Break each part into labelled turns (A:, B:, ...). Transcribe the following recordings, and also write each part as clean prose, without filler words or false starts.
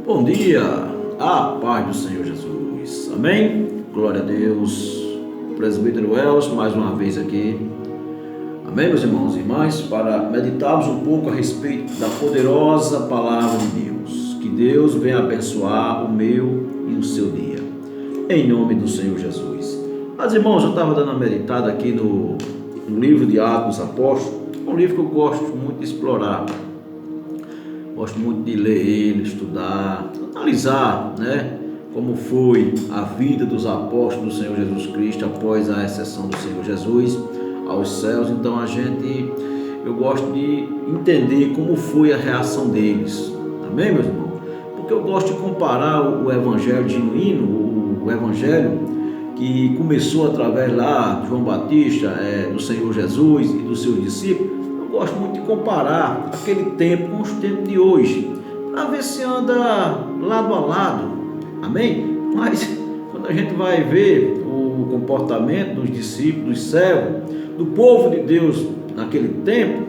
A: Bom dia, a paz do Senhor Jesus, amém? Glória a Deus, presbítero Elcio, mais uma vez aqui, amém, meus irmãos e irmãs, para meditarmos um pouco a respeito da poderosa palavra de Deus. Que Deus venha abençoar o meu e o seu dia, em nome do Senhor Jesus. Mas, irmãos, eu estava dando uma meditada aqui no livro de Atos dos Apóstolos, um livro que eu gosto muito de explorar. Gosto muito de ler ele, estudar, analisar, como foi a vida dos apóstolos do Senhor Jesus Cristo após a ascensão do Senhor Jesus aos céus. Então eu gosto de entender como foi a reação deles, amém, meus irmãos? Porque eu gosto de comparar o evangelho genuíno, o evangelho que começou através lá de João Batista, do Senhor Jesus e dos seus discípulos. Gosto muito de comparar aquele tempo com os tempos de hoje, para ver se anda lado a lado, amém? Mas quando a gente vai ver o comportamento dos discípulos, dos servos, do povo de Deus naquele tempo,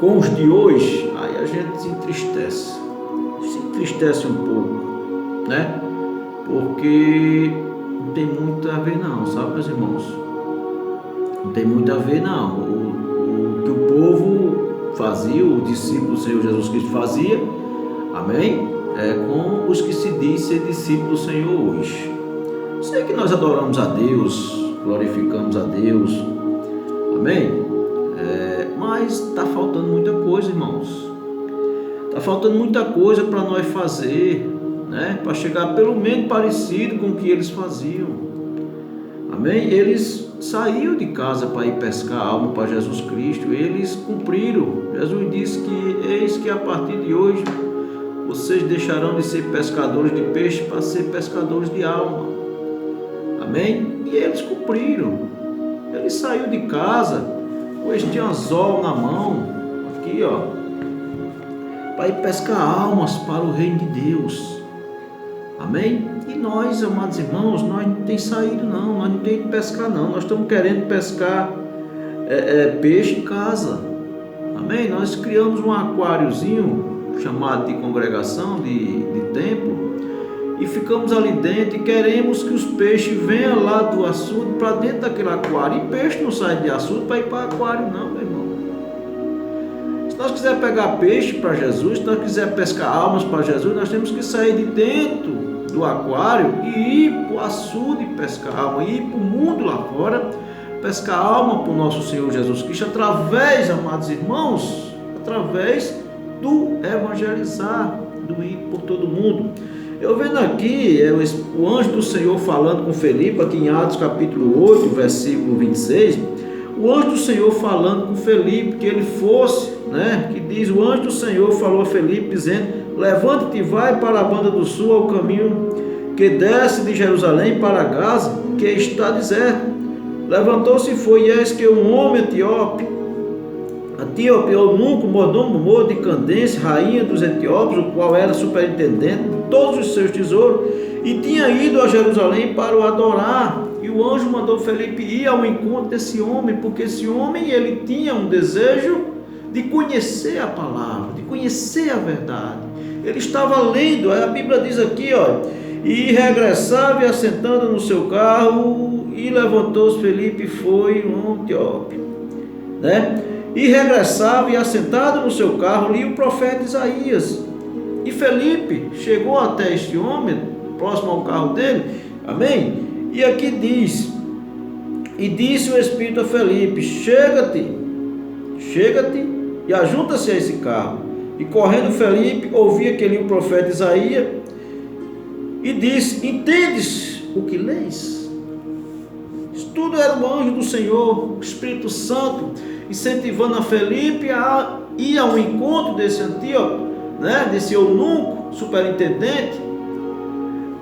A: com os de hoje, aí a gente se entristece um pouco, porque não tem muito a ver não, sabe, meus irmãos? Não tem muito a ver não. O que o povo fazia, o discípulo do Senhor Jesus Cristo fazia, amém? Com os que se diz ser discípulos do Senhor hoje. Sei que nós adoramos a Deus, glorificamos a Deus, amém? Mas está faltando muita coisa, irmãos. Está faltando muita coisa para nós fazer, para chegar pelo menos parecido com o que eles faziam, amém? Eles saíram de casa para ir pescar alma para Jesus Cristo, eles cumpriram. Jesus disse que eis que a partir de hoje vocês deixarão de ser pescadores de peixe para ser pescadores de alma, amém? E eles cumpriram. Eles saíram de casa com este anzol na mão, aqui para ir pescar almas para o reino de Deus, amém? E nós, amados irmãos, nós não temos saído não, nós não temos de pescar não, nós estamos querendo pescar peixe em casa, amém? Nós criamos um aquáriozinho chamado de congregação, de templo, e ficamos ali dentro e queremos que os peixes venham lá do açude para dentro daquele aquário, e peixe não sai de açude para ir para aquário não, meu irmão. Se nós quisermos pegar peixe para Jesus, se nós quisermos pescar almas para Jesus, nós temos que sair de dentro do aquário e ir para o açude pescar alma, e ir para o mundo lá fora pescar alma para o nosso Senhor Jesus Cristo, através, amados irmãos, através do evangelizar, do ir por todo mundo. Eu vendo aqui o anjo do Senhor falando com Felipe, aqui em Atos capítulo 8, versículo 26, o anjo do Senhor falando com Felipe, que ele fosse, que diz, o anjo do Senhor falou a Felipe, dizendo, levanta-te e vai para a banda do sul, ao caminho que desce de Jerusalém para Gaza, que está deserto. Levantou-se e foi, e eis que um homem etíope, eunuco, mordomo de Candace, rainha dos etíopes, o qual era superintendente de todos os seus tesouros, e tinha ido a Jerusalém para o adorar. E o anjo mandou Felipe ir ao encontro desse homem, porque esse homem ele tinha um desejo de conhecer a palavra, de conhecer a verdade. Ele estava lendo, a Bíblia diz aqui, e regressava e assentando no seu carro, e levantou-se Felipe e foi um etíope, e regressava e assentado no seu carro, lia o profeta Isaías. E Felipe chegou até este homem, próximo ao carro dele, amém? E aqui diz, e disse o Espírito a Felipe, chega-te e ajunta-se a esse carro. E correndo Felipe, ouvia que lia o profeta Isaías, e disse, entendes o que lês? Isso tudo era o anjo do Senhor, o Espírito Santo, incentivando a Felipe a ir ao encontro desse Antíoco, desse eunuco, superintendente,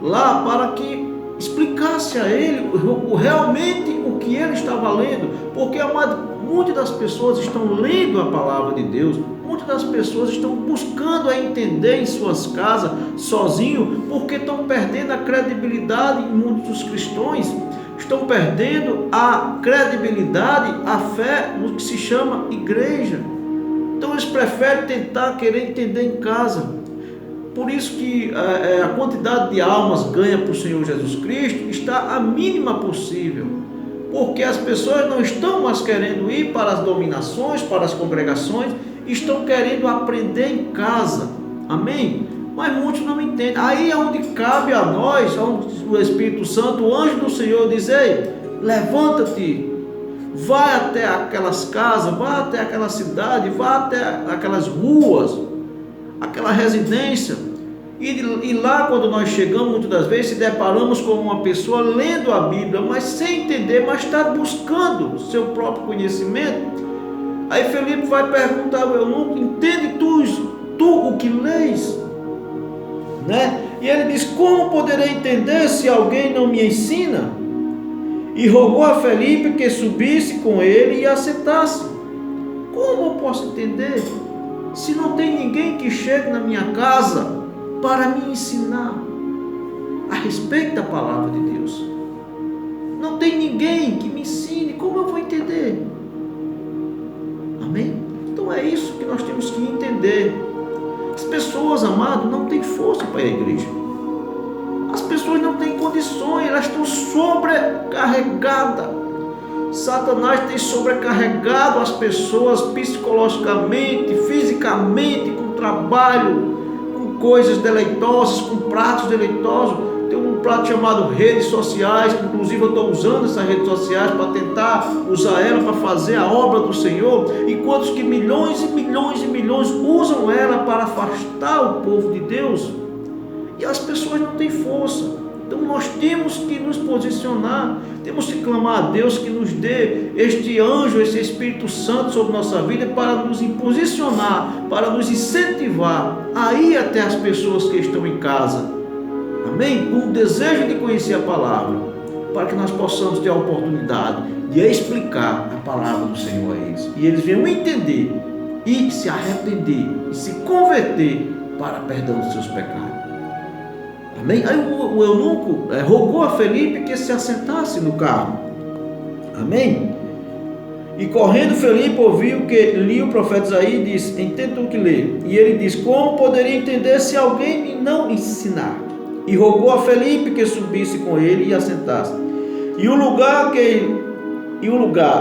A: lá para que explicasse a ele realmente o que ele estava lendo, porque, amado, muitas das pessoas estão lendo a palavra de Deus, muitas das pessoas estão buscando a entender em suas casas, sozinho, porque estão perdendo a credibilidade em muitos dos cristãos, estão perdendo a credibilidade, a fé no que se chama igreja. Então eles preferem tentar querer entender em casa. Por isso que a quantidade de almas ganha para o Senhor Jesus Cristo está a mínima possível, porque as pessoas não estão mais querendo ir para as dominações, para as congregações, estão querendo aprender em casa, amém? Mas muitos não entendem. Aí é onde cabe a nós, onde o Espírito Santo, o anjo do Senhor diz: ei, levanta-te, vai até aquelas casas, vai até aquela cidade, vai até aquelas ruas, aquela residência, e lá quando nós chegamos, muitas das vezes se deparamos com uma pessoa lendo a Bíblia, mas sem entender, mas está buscando seu próprio conhecimento. Aí Felipe vai perguntar ao eunuco: entende tu o que lês? Né? E ele diz: como poderei entender se alguém não me ensina? E rogou a Felipe que subisse com ele e assentasse. Como eu posso entender se não tem ninguém que chegue na minha casa para me ensinar a respeito da palavra de Deus? Não tem ninguém que me ensine, como eu vou entender? Amém? Então é isso que nós temos que entender. As pessoas, amado, não têm força para a igreja. As pessoas não têm condições, elas estão sobrecarregadas. Satanás tem sobrecarregado as pessoas psicologicamente, fisicamente, com trabalho, com coisas deleitosas, com pratos deleitosos. Tem um prato chamado redes sociais, inclusive eu estou usando essas redes sociais para tentar usar ela para fazer a obra do Senhor, enquanto que milhões e milhões e milhões usam ela para afastar o povo de Deus, e as pessoas não têm força. Então nós temos que nos posicionar, temos que clamar a Deus que nos dê este anjo, esse Espírito Santo sobre nossa vida, para nos posicionar, para nos incentivar a ir até as pessoas que estão em casa, amém? Com o desejo de conhecer a palavra, para que nós possamos ter a oportunidade de explicar a palavra do Senhor a eles, e eles venham entender e se arrepender e se converter para perdão dos seus pecados. Amém? Aí o eunuco rogou a Felipe que se assentasse no carro. Amém? E correndo Felipe ouviu que lia o profeta Isaías e disse: entende tu que lê? E ele diz: como poderia entender se alguém me não ensinar? E rogou a Felipe que subisse com ele e assentasse. E o lugar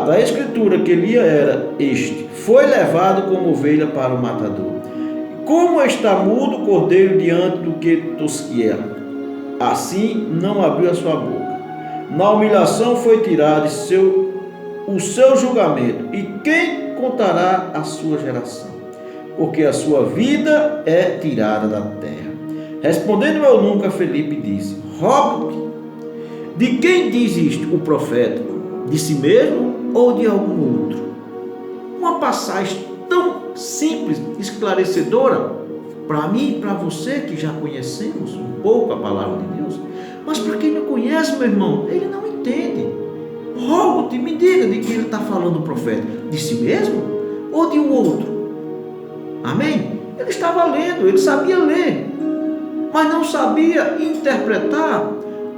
A: da escritura que lia era este: foi levado como ovelha para o matador. Como está mudo o cordeiro diante do que tosquiela, assim não abriu a sua boca. Na humilhação foi tirado o seu julgamento, e quem contará a sua geração? Porque a sua vida é tirada da terra. Respondendo o eunuco a Felipe, disse: rogo-te, de quem diz isto o profeta? De si mesmo ou de algum outro? Uma passagem tão simples, esclarecedora, para mim e para você que já conhecemos um pouco a palavra de Deus, mas para quem não conhece, meu irmão, ele não entende. Rogo-te, me diga de quem ele está falando o profeta, de si mesmo ou de um outro? Amém? Ele estava lendo, ele sabia ler, mas não sabia interpretar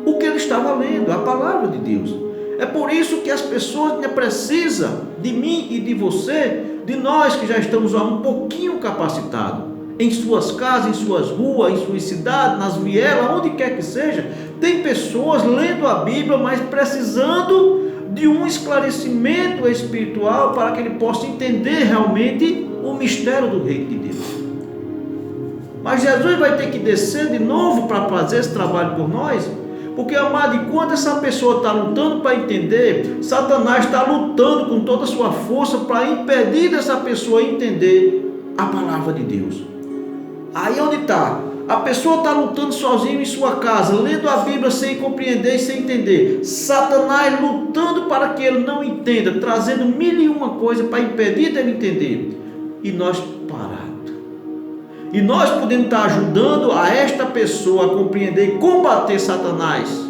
A: o que ele estava lendo, a palavra de Deus. É por isso que as pessoas precisam de mim e de você, de nós que já estamos um pouquinho capacitados, em suas casas, em suas ruas, em suas cidades, nas vielas, onde quer que seja. Tem pessoas lendo a Bíblia, mas precisando de um esclarecimento espiritual para que ele possa entender realmente o mistério do reino de Deus. Mas Jesus vai ter que descer de novo para fazer esse trabalho por nós. Porque, amado, enquanto essa pessoa está lutando para entender, Satanás está lutando com toda a sua força para impedir dessa pessoa entender a palavra de Deus. Aí onde está? A pessoa está lutando sozinho em sua casa, lendo a Bíblia sem compreender e sem entender. Satanás lutando para que ele não entenda, trazendo 1001 coisas para impedir dele entender. E nós parados. E nós podemos estar ajudando a esta pessoa a compreender e combater Satanás.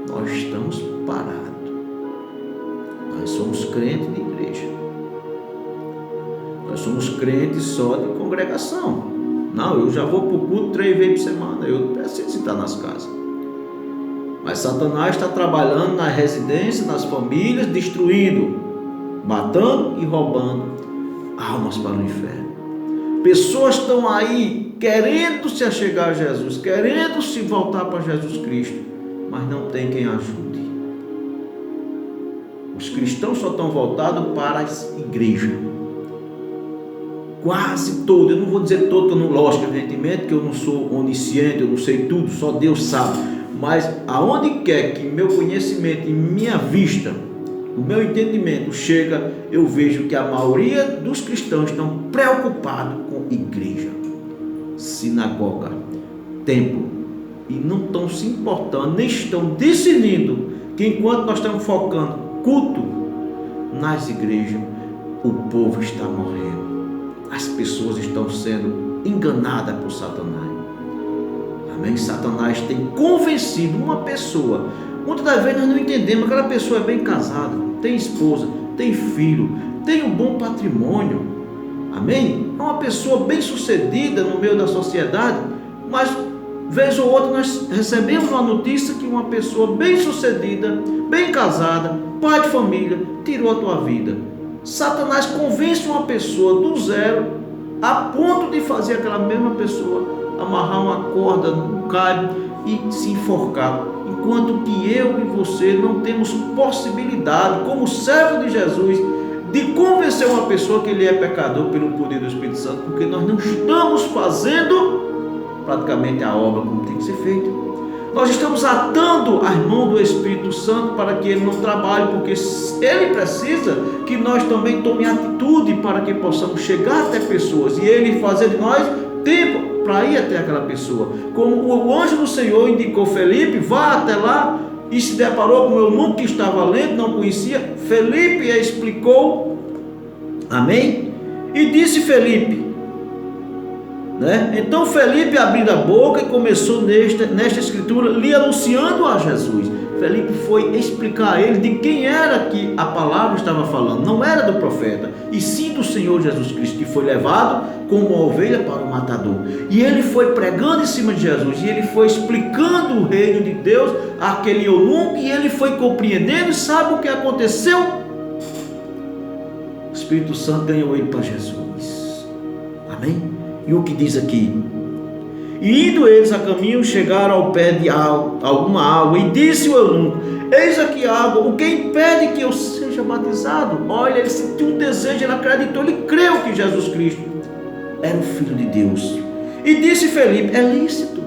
A: Nós estamos parados. Nós somos crentes de igreja. Nós somos crentes só de congregação. Não, eu já vou para o culto 3 vezes por semana. Eu não preciso estar nas casas. Mas Satanás está trabalhando na residência, nas famílias, destruindo, matando e roubando almas para o inferno. Pessoas estão aí querendo se achegar a Jesus, querendo se voltar para Jesus Cristo, mas não tem quem ajude. Os cristãos só estão voltados para as igrejas. Quase todo, eu não vou dizer todo, que eu não, lógico, evidentemente, que eu não sou onisciente, eu não sei tudo, só Deus sabe. Mas aonde quer que meu conhecimento e minha vista, o meu entendimento chega, eu vejo que a maioria dos cristãos estão preocupados com igreja, sinagoga, templo, e não estão se importando, nem estão decidindo que enquanto nós estamos focando culto nas igrejas, o povo está morrendo, as pessoas estão sendo enganadas por Satanás. Amém? Satanás tem convencido uma pessoa. Muitas das vezes nós não entendemos, aquela pessoa é bem casada, tem esposa, tem filho, tem um bom patrimônio, amém? É uma pessoa bem sucedida no meio da sociedade, mas vez ou outra nós recebemos uma notícia que uma pessoa bem sucedida, bem casada, pai de família, tirou a tua vida. Satanás convence uma pessoa do zero, a ponto de fazer aquela mesma pessoa amarrar uma corda no cabo e se enforcar, enquanto que eu e você não temos possibilidade, como servo de Jesus, de convencer uma pessoa que ele é pecador pelo poder do Espírito Santo, porque nós não estamos fazendo praticamente a obra como tem que ser feita. Nós estamos atando as mãos do Espírito Santo para que ele não trabalhe, porque ele precisa que nós também tomemos atitude para que possamos chegar até pessoas e ele fazer de nós tempo para ir até aquela pessoa. Como o anjo do Senhor indicou Felipe, vá até lá, e se deparou com o eunuco que estava lendo, não conhecia. Felipe explicou, amém? E disse Felipe, né? Então Felipe abriu a boca e começou nesta escritura lhe anunciando a Jesus. Felipe foi explicar a ele de quem era que a palavra estava falando. Não era do profeta, e sim do Senhor Jesus Cristo, que foi levado como uma ovelha para o matador. E ele foi pregando em cima de Jesus, e ele foi explicando o reino de Deus àquele eunuco, e ele foi compreendendo. E sabe o que aconteceu? O Espírito Santo ganhou ele para Jesus. Amém? E o que diz aqui? E indo eles a caminho, chegaram ao pé de alguma água, e disse o eunuco: eis aqui a água, o que impede que eu seja batizado? Olha, ele sentiu um desejo, ele acreditou, ele creu que Jesus Cristo era o Filho de Deus. E disse Felipe: é lícito,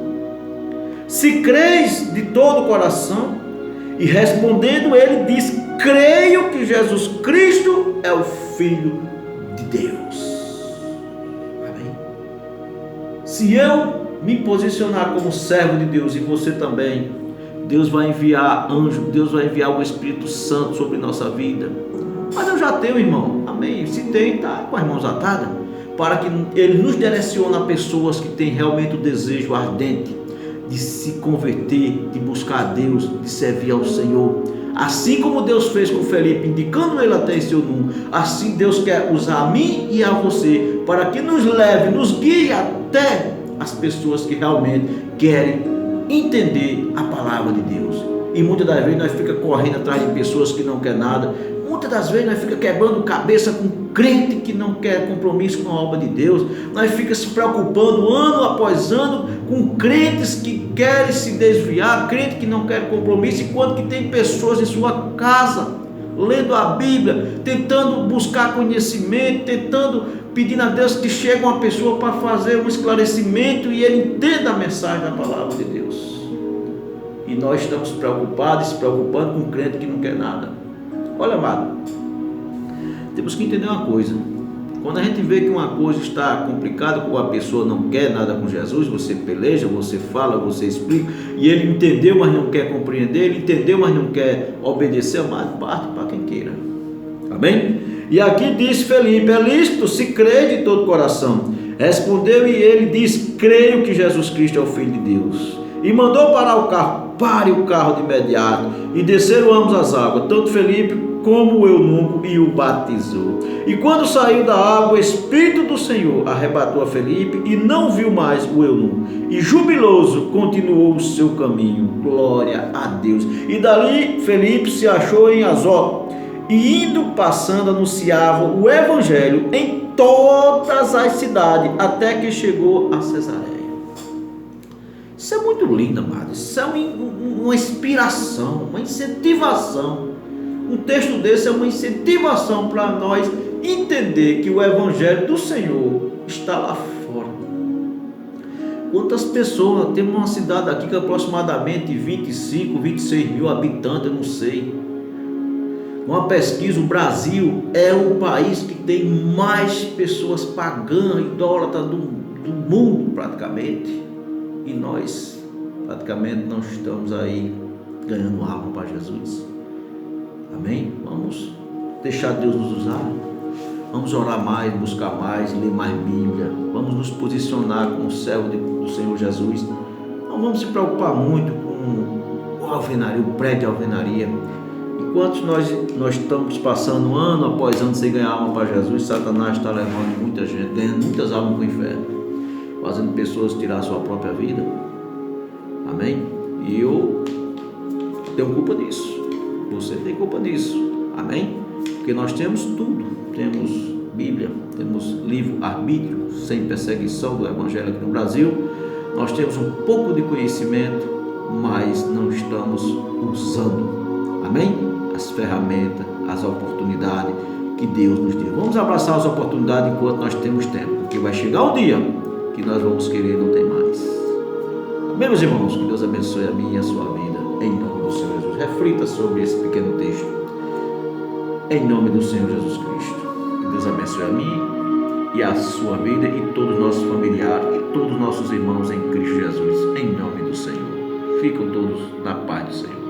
A: se creis de todo o coração. E respondendo ele disse: creio que Jesus Cristo é o Filho de Deus. Amém? Se eu me posicionar como servo de Deus, e você também, Deus vai enviar anjo, Deus vai enviar o Espírito Santo sobre nossa vida. Mas eu já tenho, irmão, amém? Se tem, está com as mãos atadas, para que ele nos direcione a pessoas que têm realmente o desejo ardente de se converter, de buscar a Deus, de servir ao Senhor. Assim como Deus fez com Felipe, indicando ele até esse eunuco, assim Deus quer usar a mim e a você, para que nos leve, nos guie até as pessoas que realmente querem entender a palavra de Deus. E muitas das vezes nós ficamos correndo atrás de pessoas que não querem nada. Muitas das vezes nós ficamos quebrando cabeça com crente que não quer compromisso com a obra de Deus. Nós ficamos se preocupando ano após ano com crentes que querem se desviar, crente que não quer compromisso, enquanto que tem pessoas em sua casa lendo a Bíblia, tentando buscar conhecimento, tentando pedir a Deus que chegue uma pessoa para fazer um esclarecimento e ele entenda a mensagem da palavra de Deus. E nós estamos preocupados, se preocupando com um crente que não quer nada. Olha, amado, temos que entender uma coisa. Quando a gente vê que uma coisa está complicada, ou a pessoa não quer nada com Jesus, você peleja, você fala, você explica, e ele entendeu, mas não quer compreender, ele entendeu, mas não quer obedecer, amado, parte para quem queira. Amém? E aqui diz Felipe: é lícito se crê de todo o coração. Respondeu e ele disse: creio que Jesus Cristo é o Filho de Deus. E mandou parar o carro. Pare o carro de imediato. E desceram ambos as águas, tanto Felipe como o eunuco, e o batizou. E quando saiu da água, o Espírito do Senhor arrebatou a Felipe, e não viu mais o eunuco. E jubiloso continuou o seu caminho. Glória a Deus. E dali Felipe se achou em Azoto, e indo passando anunciava o evangelho em todas as cidades, até que chegou a Cesareia. Isso é muito lindo, amado. Isso é uma inspiração, uma incentivação. Um texto desse é uma incentivação para nós entender que o Evangelho do Senhor está lá fora. Quantas pessoas, temos uma cidade aqui que é aproximadamente 25, 26 mil habitantes, eu não sei. Uma pesquisa, o Brasil é o país que tem mais pessoas pagãs, idólatras do mundo praticamente. E nós praticamente não estamos aí ganhando alma para Jesus. Amém? Vamos deixar Deus nos usar. Vamos orar mais, buscar mais, ler mais Bíblia. Vamos nos posicionar como servo do Senhor Jesus. Não vamos se preocupar muito com o alvenaria, o prédio de alvenaria. Enquanto nós estamos passando ano após ano sem ganhar alma para Jesus, Satanás está levando muita gente, ganhando muitas almas para o inferno, fazendo pessoas tirar a sua própria vida. Amém? E eu tenho culpa disso. Você tem culpa disso. Amém? Porque nós temos tudo. Temos Bíblia, temos livre-arbítrio, sem perseguição do Evangelho aqui no Brasil. Nós temos um pouco de conhecimento, mas não estamos usando. Amém? As ferramentas, as oportunidades que Deus nos deu. Vamos abraçar as oportunidades enquanto nós temos tempo, porque vai chegar o dia que nós vamos querer e não tem mais. Amém, meus irmãos? Que Deus abençoe a minha e a sua vida, em nome do Senhor Jesus. Reflita sobre esse pequeno texto, em nome do Senhor Jesus Cristo. Que Deus abençoe a mim e a sua vida e todos os nossos familiares e todos os nossos irmãos em Cristo Jesus, em nome do Senhor. Ficam todos na paz do Senhor.